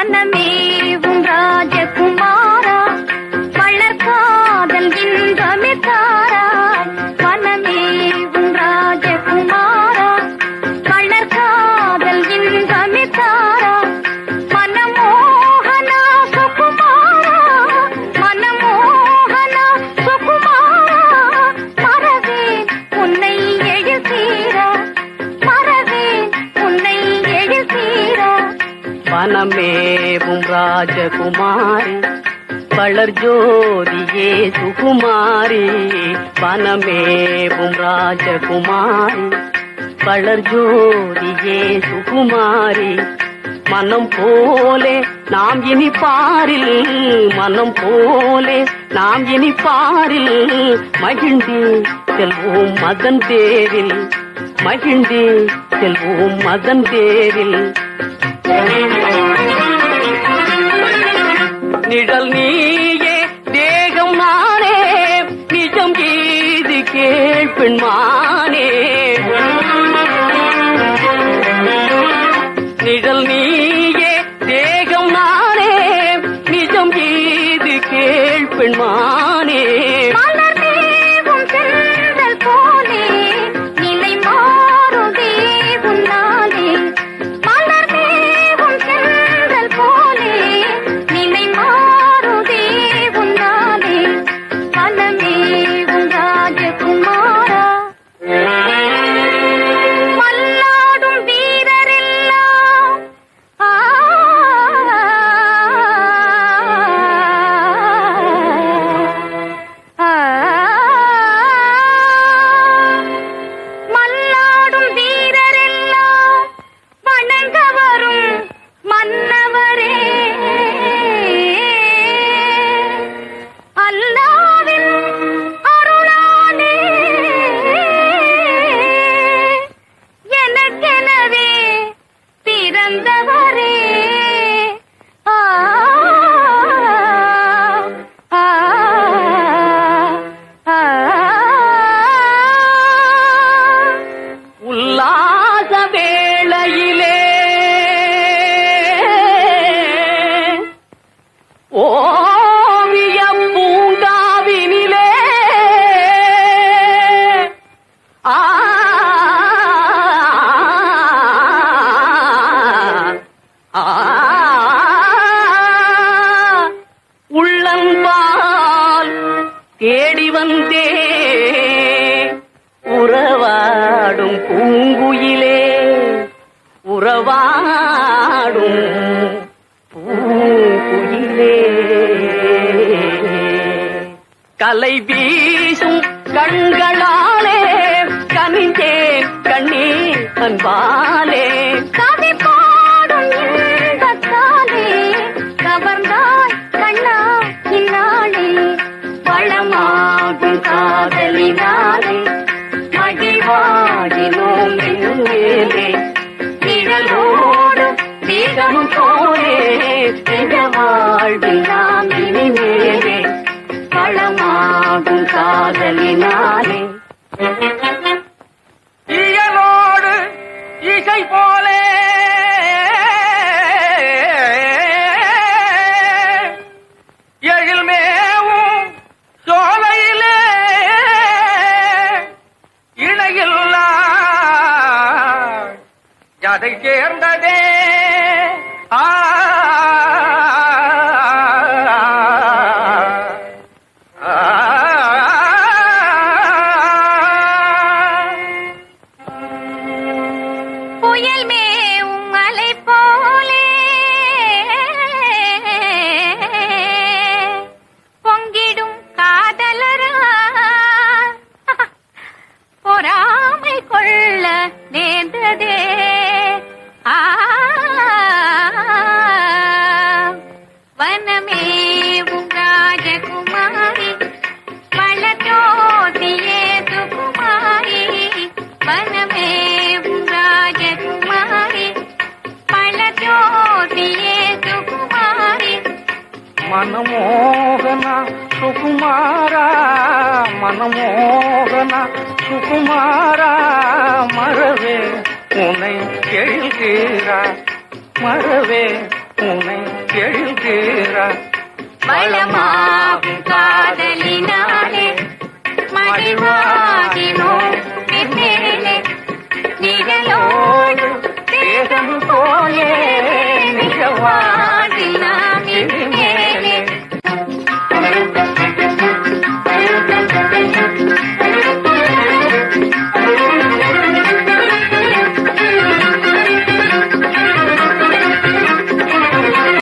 மனமேவும் ராஜகுமாரா வளர்காதல் இன்பமே தாராய். மனமேவும் ராஜகுமாரா வளர்காதல் இன்பமே தாராய். மனமோகனா சுகுமாரா மனமோகனா சுகுமாரா மறவேன் உன்னை எழில் தீரா மறவேன் உன்னை எழில் தீரா. வனமேவும் ராஜகுமாரி வளர் ஜோதியே சுகுமாரி. வனமேவும் ராஜகுமாரி வளர் ஜோதியே சுகுமாரி. மனம் போலே நாம் இனி பாரில் மனம் போலே நாம் இனி பாரில் மகிழ்ந்து செல்வோம் மதன் தேரில் மகிழ்ந்து செல்வோம் மதன் தேரில். நிழல் நீயே தேகம் நானே நிஜம் கீது கேள்பெண்மானே. நிழல் நீயே தேகம் நானே நிஜம் கீது கேள்பெண்மானே. உல்லாச வேளையிலே ஓவிய பூங்காவினிலே உள்ளம்பால் தேடி வந்தே உறவாடும் பூங்குயிலே உறவாடும் பூங்குயிலே. கலை வீசும் கண்களாலே கனிஞ்சே கண்ணீர் அன்பாலே. கவி பாடும் இன்பத்தாலே கவர்ந்தாய் கண்ணா இந்நாளே. வளமாகும் காதலினாலே மகிழ்வாகினோம் என்னும் மேலே. நிழலோடு வேகமும் போலே நிஜ வாழ்வில் நாம் இனிமேலே. வளமாகும் காதலினாலே இயலோடு இசை போலே எழில்மேவும் சோலையிலே இணையில்லா அதை சேர்ந்ததே புயல் மேவும் மலை போலே பொங்கிடும் காதலரா பொறாமை கொள்ள நேர்ந்ததே. வனமேவும் ராஜகுமாரி வளர்ஜோதியே சுகுமாரி. வனமேவும் ராஜகுமாரி வளர்ஜோதியே சுகுமாரி. மனமோகனா சுகுமாரா மனமோகனா சுகுமாரா மறவே உன்னை எழுதீரா மறவே உனை எழுதேரா வளமாகும் காதலினாலே மகிழ்வாகினோ